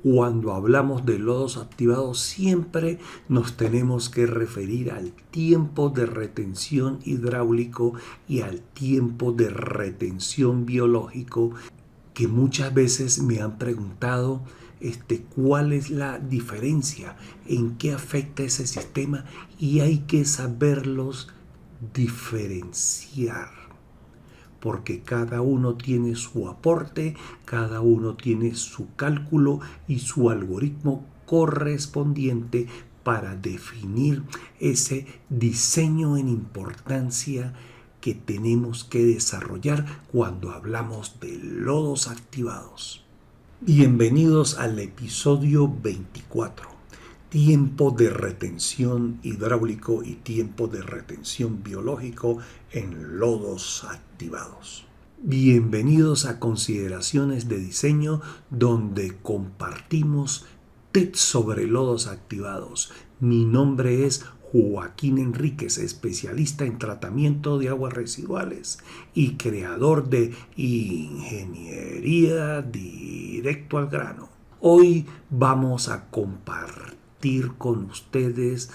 Cuando hablamos de lodos activados siempre nos tenemos que referir al tiempo de retención hidráulico y al tiempo de retención biológico, que muchas veces me han preguntado cuál es la diferencia, en qué afecta ese sistema, y hay que saberlos diferenciar, porque cada uno tiene su aporte, cada uno tiene su cálculo y su algoritmo correspondiente para definir ese diseño en importancia que tenemos que desarrollar cuando hablamos de lodos activados. Bienvenidos al episodio 24. Tiempo de retención hidráulico y tiempo de retención biológico en lodos activados. Bienvenidos a Consideraciones de Diseño, donde compartimos tips sobre lodos activados. Mi nombre es Joaquín Enríquez, especialista en tratamiento de aguas residuales y creador de Ingeniería Directo al Grano. Hoy vamos a compartir con ustedes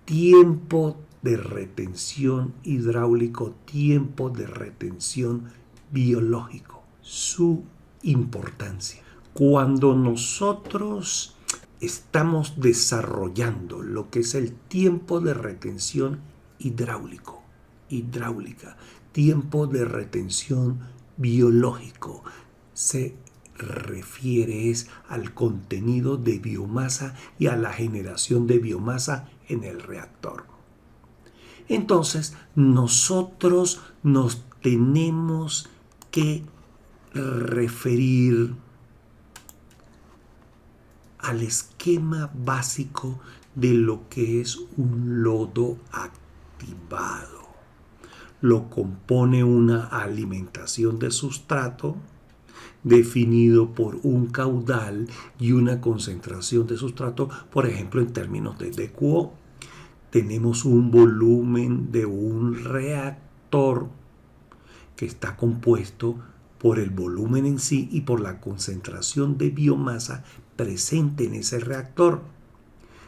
tiempo de retención hidráulico, tiempo de retención biológico, su importancia. Cuando nosotros estamos desarrollando lo que es el tiempo de retención hidráulica, tiempo de retención biológico, se refiere al contenido de biomasa y a la generación de biomasa en el reactor. Entonces, nosotros nos tenemos que referir al esquema básico de lo que es un lodo activado. Lo compone una alimentación de sustrato definido por un caudal y una concentración de sustrato. Por ejemplo, en términos de DQO, tenemos un volumen de un reactor que está compuesto por el volumen en sí y por la concentración de biomasa presente en ese reactor,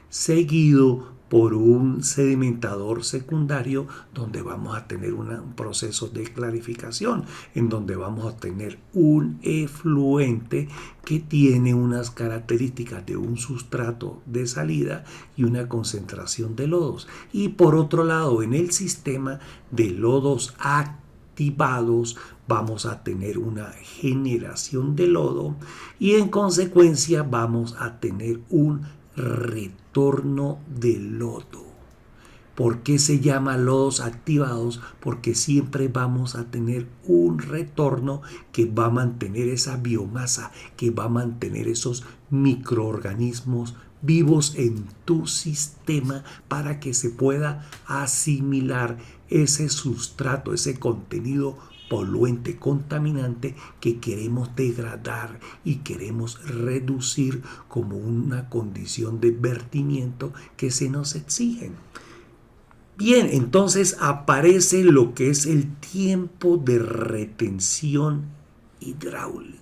seguido por un sedimentador secundario donde vamos a tener un proceso de clarificación, en donde vamos a tener un efluente que tiene unas características de un sustrato de salida y una concentración de lodos. Y por otro lado, en el sistema de lodos activados vamos a tener una generación de lodo y en consecuencia vamos a tener un retorno de lodo. ¿Por qué se llama lodos activados? Porque siempre vamos a tener un retorno que va a mantener esa biomasa, que va a mantener esos microorganismos vivos en tu sistema para que se pueda asimilar ese sustrato, ese contenido poluente, contaminante que queremos degradar y queremos reducir como una condición de vertimiento que se nos exigen. Bien, entonces aparece lo que es el tiempo de retención hidráulico.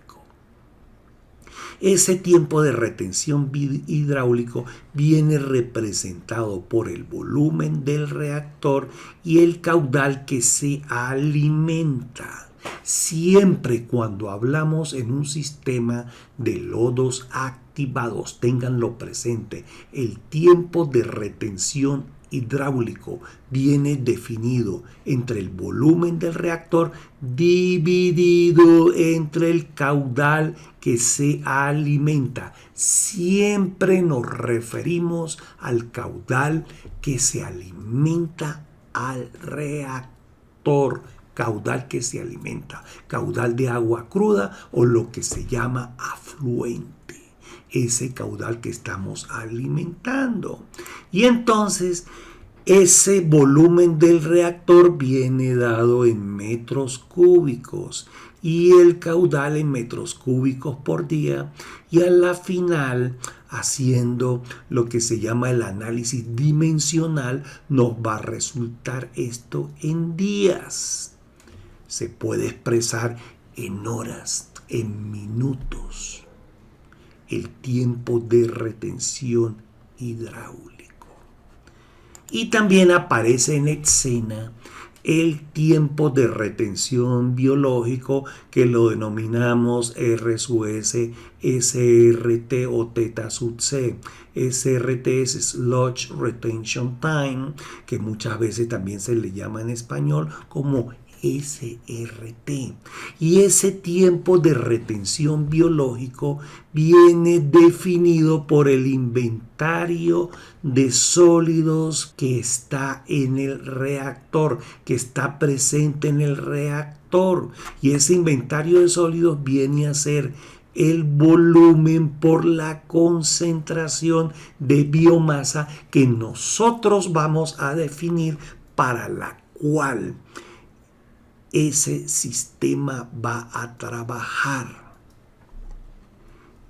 Ese tiempo de retención hidráulico viene representado por el volumen del reactor y el caudal que se alimenta. Siempre cuando hablamos en un sistema de lodos activados, ténganlo presente, el tiempo de retención hidráulico viene definido entre el volumen del reactor dividido entre el caudal que se alimenta. Siempre nos referimos al caudal que se alimenta al reactor, caudal que se alimenta, caudal de agua cruda o lo que se llama afluente, ese caudal que estamos alimentando. Y entonces ese volumen del reactor viene dado en metros cúbicos y el caudal en metros cúbicos por día, y a la final, haciendo lo que se llama el análisis dimensional, nos va a resultar esto en días. Se puede expresar en horas, en minutos. el tiempo de retención hidráulico. Y también aparece en escena el tiempo de retención biológico, que lo denominamos R sub S, SRT o teta sub C. SRT es Sludge Retention Time, que muchas veces también se le llama en español como SRT. Y ese tiempo de retención biológico viene definido por el inventario de sólidos que está en el reactor, que está presente en el reactor. Y ese inventario de sólidos viene a ser el volumen por la concentración de biomasa que nosotros vamos a definir, para la cual ese sistema va a trabajar,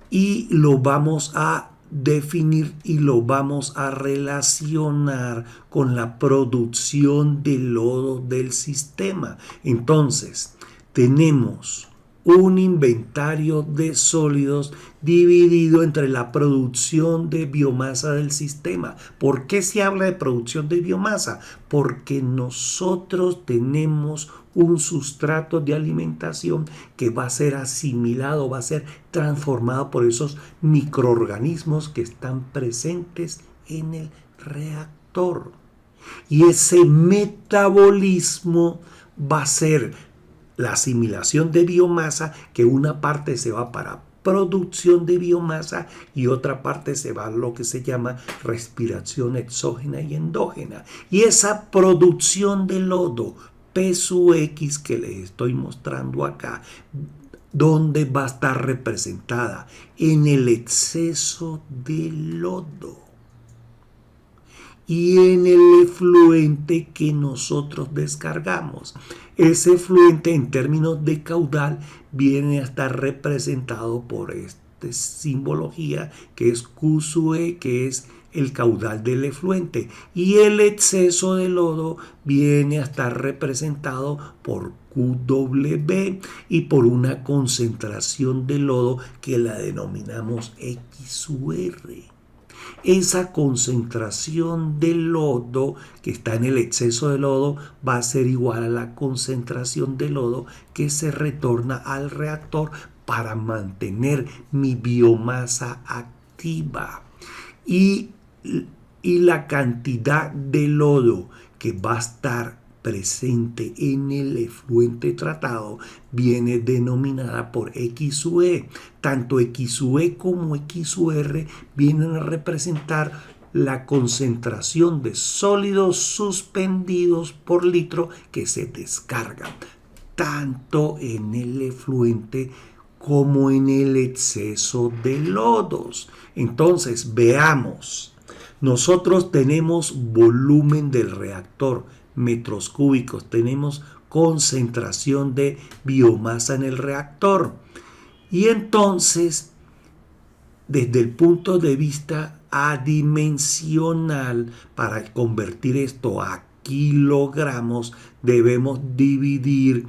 y lo vamos a definir y lo vamos a relacionar con la producción de lodo del sistema. Entonces, tenemos un inventario de sólidos dividido entre la producción de biomasa del sistema. ¿Por qué se habla de producción de biomasa? Porque nosotros tenemos un sustrato de alimentación que va a ser asimilado, va a ser transformado por esos microorganismos que están presentes en el reactor. Y ese metabolismo va a ser la asimilación de biomasa, que una parte se va para producción de biomasa y otra parte se va a lo que se llama respiración exógena y endógena. Y esa producción de lodo P sub X que les estoy mostrando acá, ¿dónde va a estar representada? En el exceso de lodo y en el efluente que nosotros descargamos. Ese efluente, en términos de caudal, viene a estar representado por esta simbología que es Q sub E, que es el caudal del efluente, y el exceso de lodo viene a estar representado por QW y por una concentración de lodo que la denominamos X sub R. Esa concentración de lodo que está en el exceso de lodo va a ser igual a la concentración de lodo que se retorna al reactor para mantener mi biomasa activa. Y la cantidad de lodo que va a estar presente en el efluente tratado viene denominada por X sub E. Tanto X sub E como X sub R vienen a representar la concentración de sólidos suspendidos por litro que se descargan tanto en el efluente como en el exceso de lodos. Entonces, veamos. Nosotros tenemos volumen del reactor, metros cúbicos, tenemos concentración de biomasa en el reactor. Y entonces, desde el punto de vista adimensional, para convertir esto a kilogramos, debemos dividir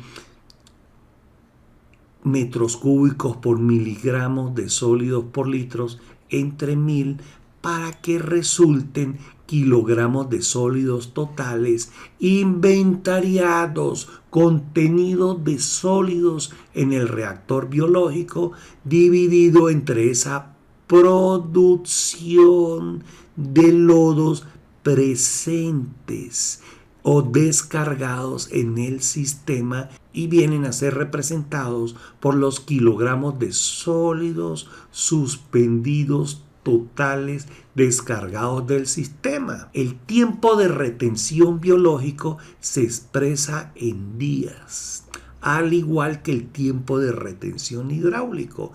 metros cúbicos por miligramos de sólidos por litros entre 1000 para que resulten kilogramos de sólidos totales inventariados, contenido de sólidos en el reactor biológico, dividido entre esa producción de lodos presentes o descargados en el sistema, y vienen a ser representados por los kilogramos de sólidos suspendidos totales descargados del sistema. El tiempo de retención biológico se expresa en días, al igual que el tiempo de retención hidráulico.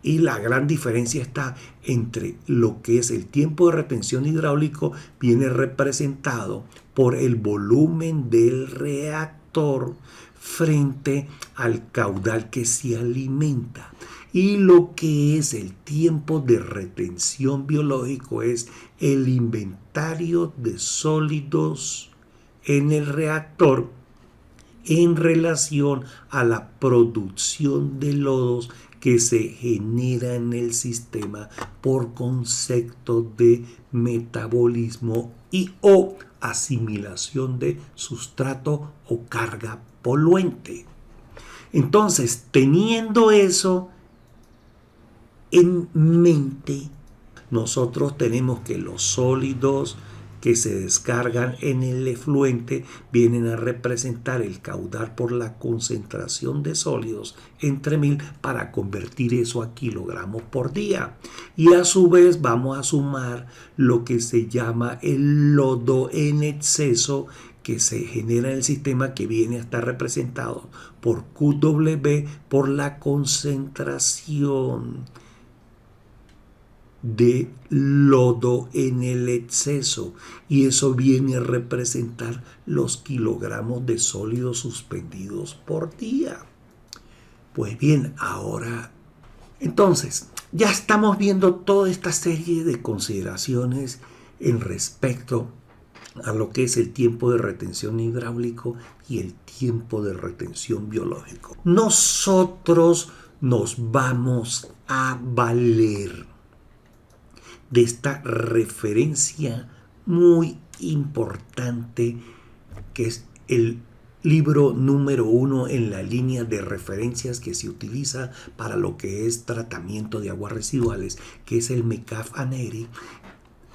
Y la gran diferencia está entre lo que es el tiempo de retención hidráulico, viene representado por el volumen del reactor frente al caudal que se alimenta. Y lo que es el tiempo de retención biológico es el inventario de sólidos en el reactor en relación a la producción de lodos que se genera en el sistema por concepto de metabolismo y o asimilación de sustrato o carga poluente. Entonces, teniendo eso en mente, nosotros tenemos que los sólidos que se descargan en el efluente vienen a representar el caudal por la concentración de sólidos entre 1000 para convertir eso a kilogramos por día. Y a su vez vamos a sumar lo que se llama el lodo en exceso que se genera en el sistema, que viene a estar representado por QW por la concentración de lodo en el exceso, y eso viene a representar los kilogramos de sólidos suspendidos por día. Pues bien, ahora entonces ya estamos viendo toda esta serie de consideraciones en respecto a lo que es el tiempo de retención hidráulico y el tiempo de retención biológico. Nosotros nos vamos a valer de esta referencia muy importante, que es el libro número 1 en la línea de referencias que se utiliza para lo que es tratamiento de aguas residuales, que es el MECAF-ANERI,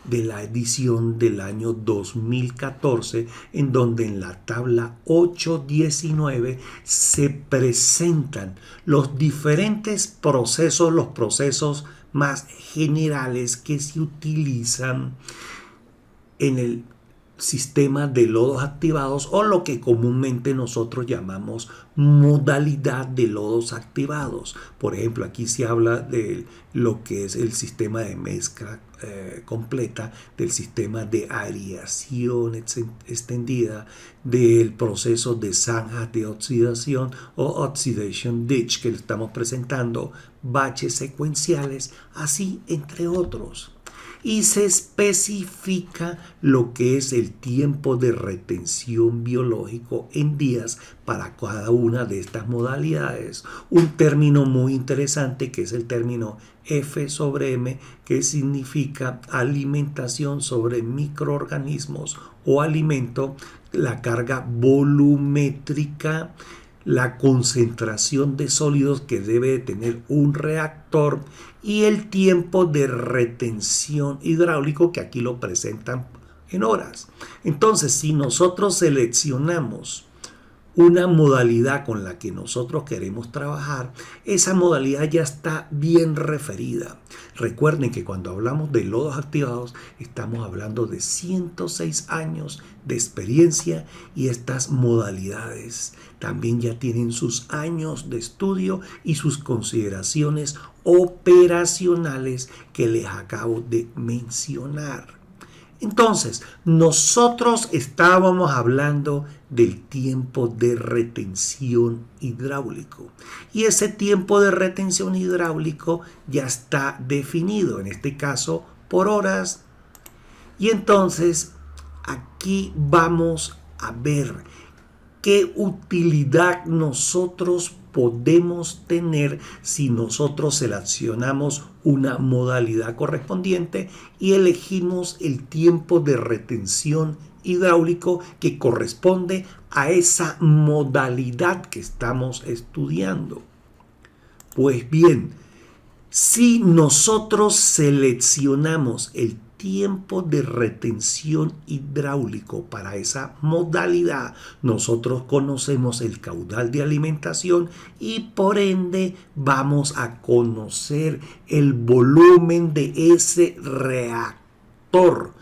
de la edición del año 2014, en donde en la tabla 8.19 se presentan los diferentes procesos, los procesos más generales que se utilizan en el sistema de lodos activados, o lo que comúnmente nosotros llamamos modalidad de lodos activados. Por ejemplo, aquí se habla de lo que es el sistema de mezcla completa, del sistema de aireación extendida, del proceso de zanjas de oxidación o oxidation ditch que estamos presentando, baches secuenciales, así entre otros. Y se especifica lo que es el tiempo de retención biológico en días para cada una de estas modalidades. Un término muy interesante que es el término F sobre M, que significa alimentación sobre microorganismos o alimento, la carga volumétrica, la concentración de sólidos que debe de tener un reactor, y el tiempo de retención hidráulico, que aquí lo presentan en horas. Entonces, si nosotros seleccionamos una modalidad con la que nosotros queremos trabajar, esa modalidad ya está bien referida. Recuerden que cuando hablamos de lodos activados, estamos hablando de 106 años de experiencia, y estas modalidades también ya tienen sus años de estudio y sus consideraciones operacionales que les acabo de mencionar. Entonces, nosotros estábamos hablando del tiempo de retención hidráulico, y ese tiempo de retención hidráulico ya está definido, en este caso por horas. Y entonces aquí vamos a ver qué utilidad nosotros podemos tener si nosotros seleccionamos una modalidad correspondiente y elegimos el tiempo de retención hidráulico que corresponde a esa modalidad que estamos estudiando. Pues bien, si nosotros seleccionamos el tiempo de retención hidráulico para esa modalidad, nosotros conocemos el caudal de alimentación y por ende vamos a conocer el volumen de ese reactor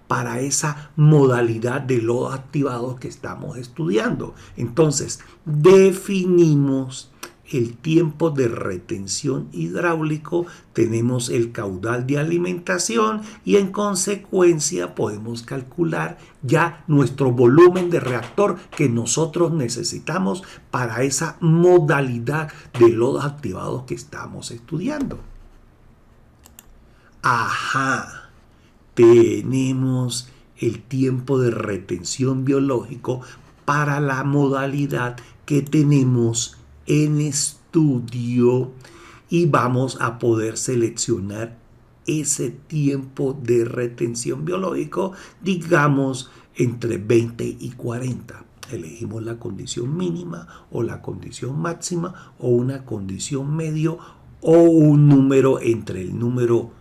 para esa modalidad de lodos activados que estamos estudiando. Entonces, definimos el tiempo de retención hidráulico, tenemos el caudal de alimentación, y en consecuencia podemos calcular ya nuestro volumen de reactor que nosotros necesitamos para esa modalidad de lodos activados que estamos estudiando. Ajá, tenemos el tiempo de retención biológico para la modalidad que tenemos en estudio, y vamos a poder seleccionar ese tiempo de retención biológico, digamos entre 20 y 40. Elegimos la condición mínima o la condición máxima o una condición medio o un número entre el número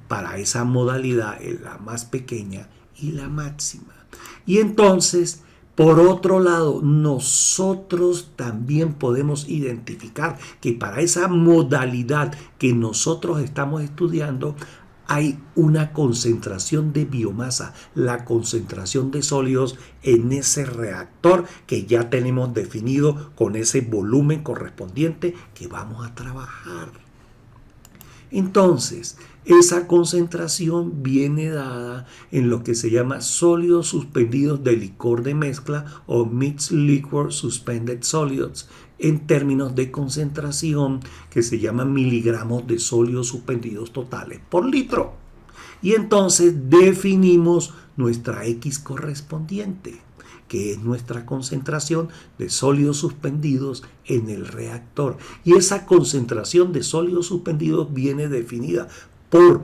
para esa modalidad, la más pequeña y la máxima. Y entonces, por otro lado, nosotros también podemos identificar que para esa modalidad que nosotros estamos estudiando hay una concentración de biomasa, la concentración de sólidos en ese reactor que ya tenemos definido con ese volumen correspondiente que vamos a trabajar. Entonces, esa concentración viene dada en lo que se llama sólidos suspendidos de licor de mezcla o Mixed Liquor Suspended Solids, en términos de concentración que se llaman miligramos de sólidos suspendidos totales por litro. Y entonces definimos nuestra X correspondiente, que es nuestra concentración de sólidos suspendidos en el reactor. Y esa concentración de sólidos suspendidos viene definida por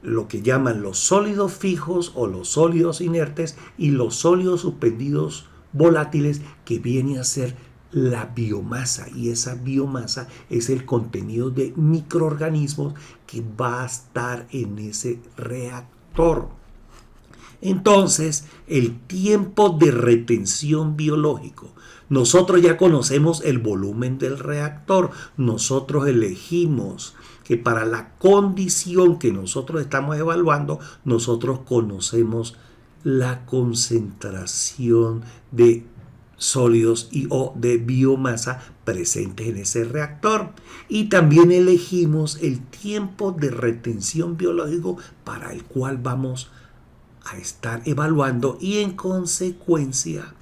lo que llaman los sólidos fijos o los sólidos inertes y los sólidos suspendidos volátiles, que viene a ser la biomasa, y esa biomasa es el contenido de microorganismos que va a estar en ese reactor. Entonces, el tiempo de retención biológico. Nosotros ya conocemos el volumen del reactor. Nosotros elegimos que para la condición que nosotros estamos evaluando, nosotros conocemos la concentración de sólidos y o de biomasa presentes en ese reactor. Y también elegimos el tiempo de retención biológico para el cual vamos a estar evaluando, y en consecuencia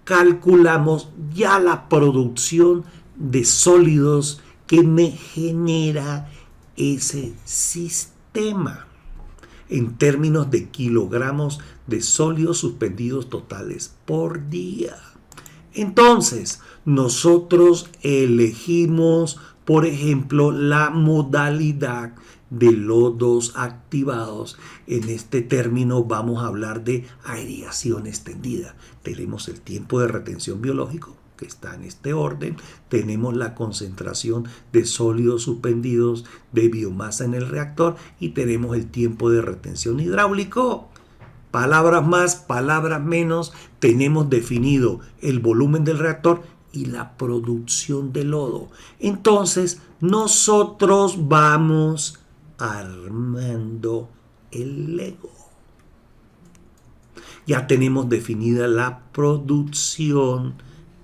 calculamos ya la producción de sólidos que me genera ese sistema en términos de kilogramos de sólidos suspendidos totales por día. Entonces, nosotros elegimos, por ejemplo, la modalidad de lodos activados. En este término vamos a hablar de aireación extendida. Tenemos el tiempo de retención biológico, que está en este orden. Tenemos la concentración de sólidos suspendidos de biomasa en el reactor y tenemos el tiempo de retención hidráulico. Palabras más, palabras menos, tenemos definido el volumen del reactor y la producción de lodo. Entonces, nosotros vamos armando el Lego. Ya tenemos definida la producción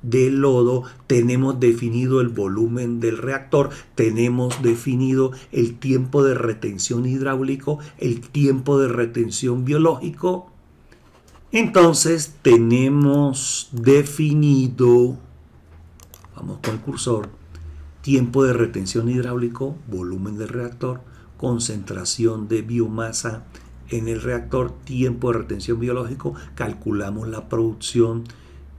de lodo, tenemos definido el volumen del reactor, tenemos definido el tiempo de retención hidráulico, el tiempo de retención biológico. Entonces tenemos definido, vamos con el cursor, tiempo de retención hidráulico, volumen del reactor, concentración de biomasa en el reactor, tiempo de retención biológico, calculamos la producción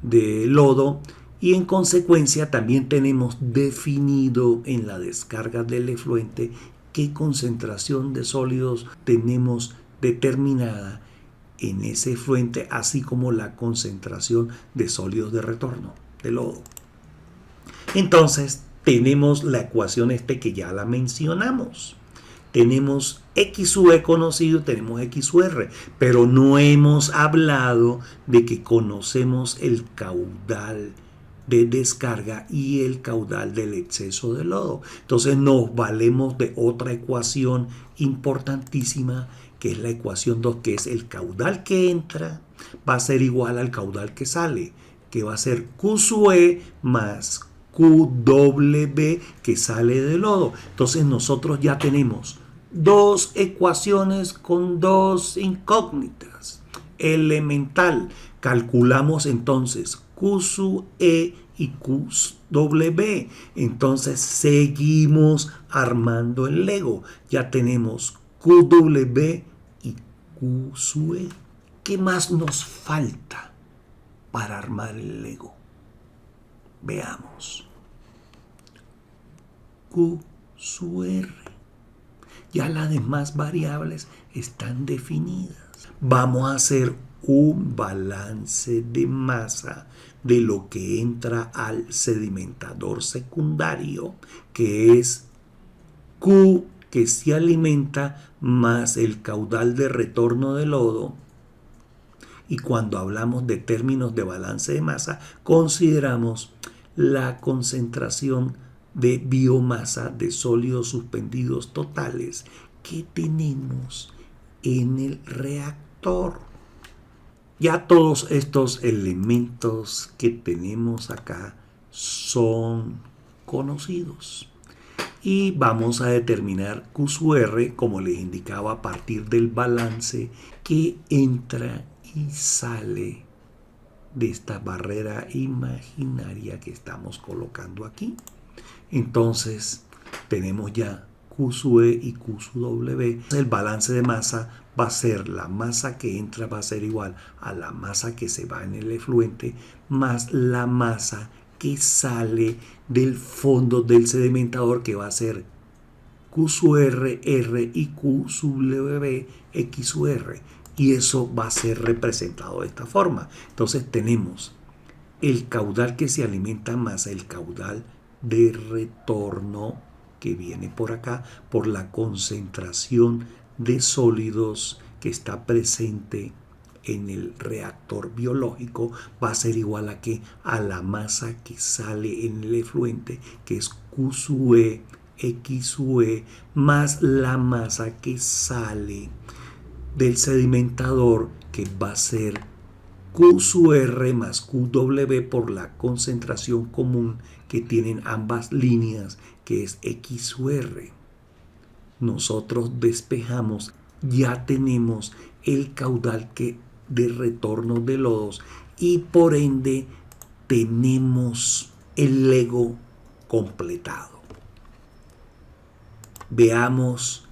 de lodo y en consecuencia también tenemos definido en la descarga del efluente qué concentración de sólidos tenemos determinada en ese efluente, así como la concentración de sólidos de retorno de lodo. Entonces tenemos la ecuación que ya la mencionamos. Tenemos XUE conocido, tenemos XUR, pero no hemos hablado de que conocemos el caudal de descarga y el caudal del exceso de lodo. Entonces nos valemos de otra ecuación importantísima, que es la ecuación 2, que es el caudal que entra va a ser igual al caudal que sale, que va a ser QSUE más QW que sale del lodo. Entonces nosotros ya tenemos dos ecuaciones con dos incógnitas. Elemental. Calculamos entonces QSUE y QW. Entonces seguimos armando el Lego. Ya tenemos QW y QSUE. ¿Qué más nos falta para armar el Lego? Veamos. Q, su R. Ya las demás variables están definidas. Vamos a hacer un balance de masa de lo que entra al sedimentador secundario, que es Q, que se alimenta, más el caudal de retorno de lodo. Y cuando hablamos de términos de balance de masa, consideramos la concentración de biomasa de sólidos suspendidos totales que tenemos en el reactor. Ya todos estos elementos que tenemos acá son conocidos. Y vamos a determinar Q sub R, como les indicaba, a partir del balance que entra y sale de esta barrera imaginaria que estamos colocando aquí. Entonces tenemos ya Q sub E y Q sub W. El balance de masa va a ser, la masa que entra va a ser igual a la masa que se va en el efluente más la masa que sale del fondo del sedimentador, que va a ser Q sub R, R y Q sub W, X sub R. Y eso va a ser representado de esta forma. Entonces tenemos el caudal que se alimenta más el caudal de retorno que viene por acá, por la concentración de sólidos que está presente en el reactor biológico, va a ser igual a que a la masa que sale en el efluente, que es Q sub E, X sub E, más la masa que sale del sedimentador, que va a ser Q sub R más QW por la concentración común que tienen ambas líneas, que es X sub R. Nosotros despejamos, ya tenemos el caudal de retorno de lodos y por ende tenemos el LEGO completado. Veamos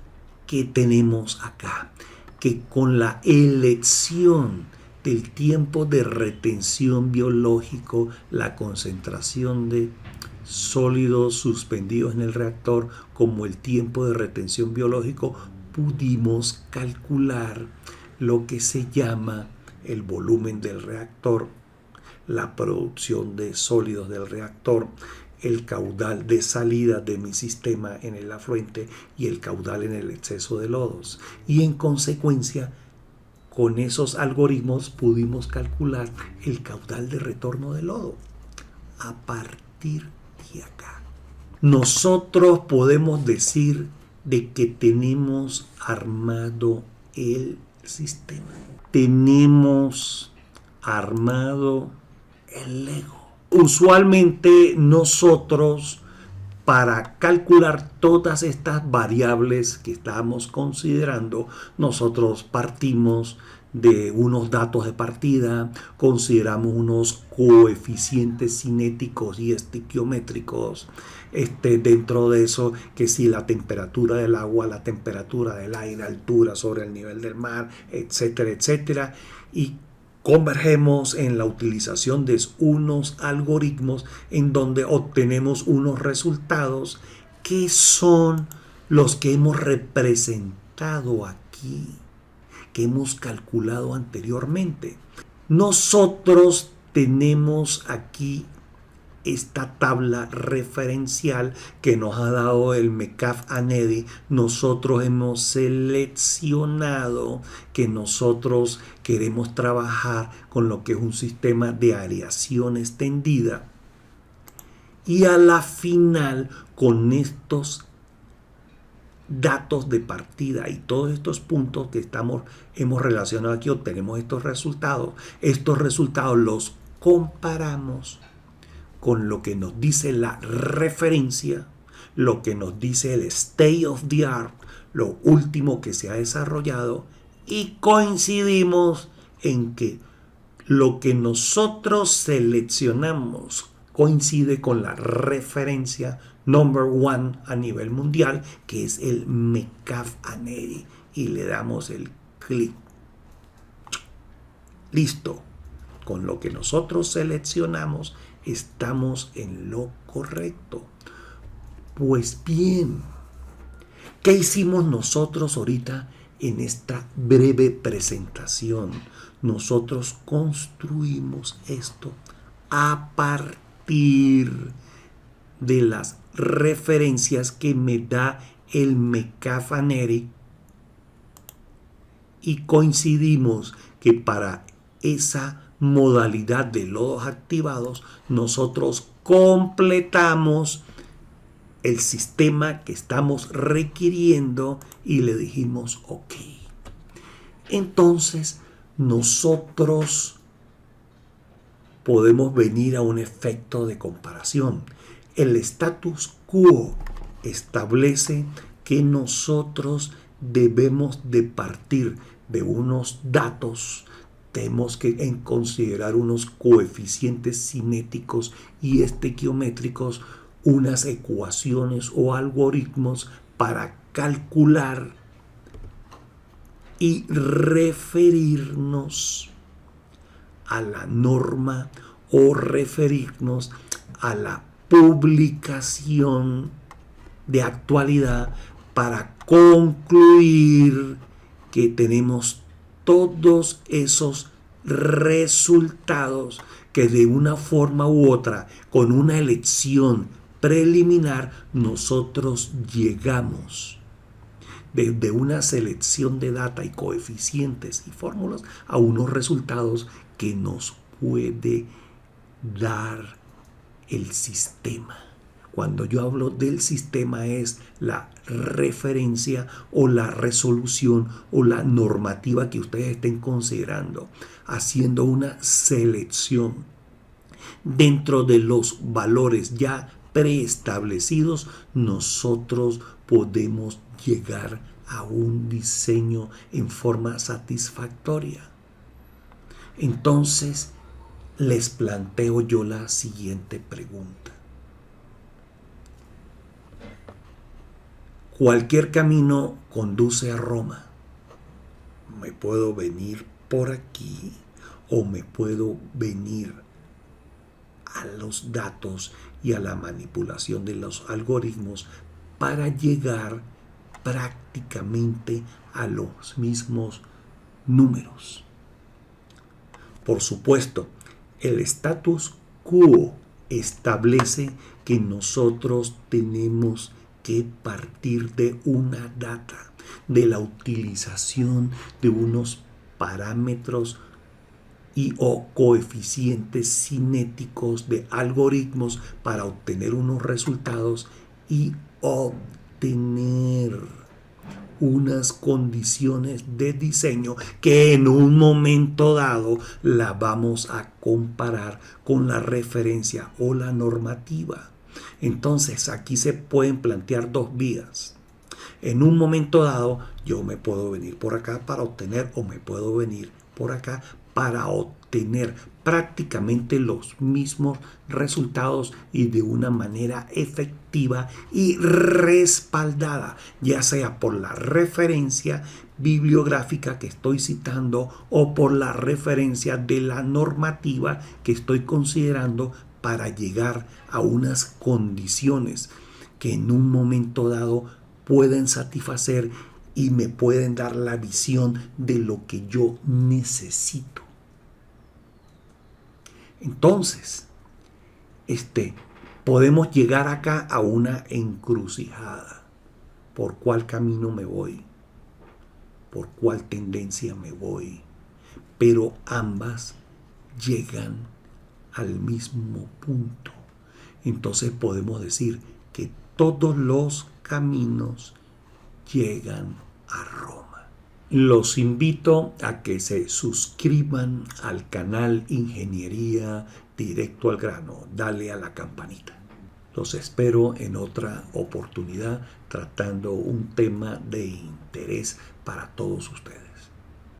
qué tenemos acá, que con la elección del tiempo de retención biológico, la concentración de sólidos suspendidos en el reactor como el tiempo de retención biológico, pudimos calcular lo que se llama el volumen del reactor, la producción de sólidos del reactor, el caudal de salida de mi sistema en el afluente y el caudal en el exceso de lodos. Y en consecuencia, con esos algoritmos pudimos calcular el caudal de retorno de lodo. A partir de acá, nosotros podemos decir de que tenemos armado el sistema. Tenemos armado el LEGO. Usualmente nosotros, para calcular todas estas variables que estamos considerando, nosotros partimos de unos datos de partida, consideramos unos coeficientes cinéticos y estequiométricos. Dentro de eso, que si la temperatura del agua, la temperatura del aire, altura sobre el nivel del mar, etcétera, etcétera. Y convergemos en la utilización de unos algoritmos en donde obtenemos unos resultados que son los que hemos representado aquí, que hemos calculado anteriormente. Nosotros tenemos aquí esta tabla referencial que nos ha dado el MECAF-ANEDI. Nosotros hemos seleccionado que nosotros queremos trabajar con lo que es un sistema de aireación extendida, y a la final, con estos datos de partida y todos estos puntos que hemos relacionado aquí, obtenemos estos resultados. Estos resultados los comparamos con lo que nos dice la referencia, lo que nos dice el state of the art, lo último que se ha desarrollado, y coincidimos en que lo que nosotros seleccionamos coincide con la referencia number one a nivel mundial, que es el MECAF-ANEDI, y le damos el clic. Listo. Con lo que nosotros seleccionamos estamos en lo correcto. Pues bien, ¿qué hicimos nosotros ahorita en esta breve presentación? Nosotros construimos esto a partir de las referencias que me da el Mecafaneri y coincidimos que para esa modalidad de lodos activados nosotros completamos el sistema que estamos requiriendo y le dijimos ok. Entonces nosotros podemos venir a un efecto de comparación. El status quo establece que nosotros debemos de partir de unos datos, tenemos que considerar unos coeficientes cinéticos y estequiométricos, unas ecuaciones o algoritmos para calcular y referirnos a la norma o referirnos a la publicación de actualidad para concluir que tenemos todos esos resultados que de una forma u otra, con una elección preliminar, nosotros llegamos desde una selección de data y coeficientes y fórmulas a unos resultados que nos puede dar el sistema. Cuando yo hablo del sistema es la referencia o la resolución o la normativa que ustedes estén considerando, haciendo una selección dentro de los valores ya preestablecidos. Nosotros podemos llegar a un diseño en forma satisfactoria. Entonces les planteo yo la siguiente pregunta. Cualquier camino conduce a Roma. Me puedo venir por aquí o me puedo venir a los datos y a la manipulación de los algoritmos para llegar prácticamente a los mismos números. Por supuesto, el status quo establece que nosotros tenemos que partir de una data, de la utilización de unos parámetros y o coeficientes cinéticos de algoritmos para obtener unos resultados y obtener unas condiciones de diseño que en un momento dado la vamos a comparar con la referencia o la normativa. Entonces aquí se pueden plantear dos vías. En un momento dado yo me puedo venir por acá para obtener o me puedo venir por acá para obtener prácticamente los mismos resultados y de una manera efectiva y respaldada, ya sea por la referencia bibliográfica que estoy citando o por la referencia de la normativa que estoy considerando para llegar a unas condiciones que en un momento dado pueden satisfacer y me pueden dar la visión de lo que yo necesito. Entonces, podemos llegar acá a una encrucijada. ¿Por cuál camino me voy? ¿Por cuál tendencia me voy? Pero ambas llegan al mismo punto. Entonces podemos decir que todos los caminos llegan a Roma. Los invito a que se suscriban al canal Ingeniería Directo al Grano. Dale a la campanita. Los espero en otra oportunidad tratando un tema de interés para todos ustedes.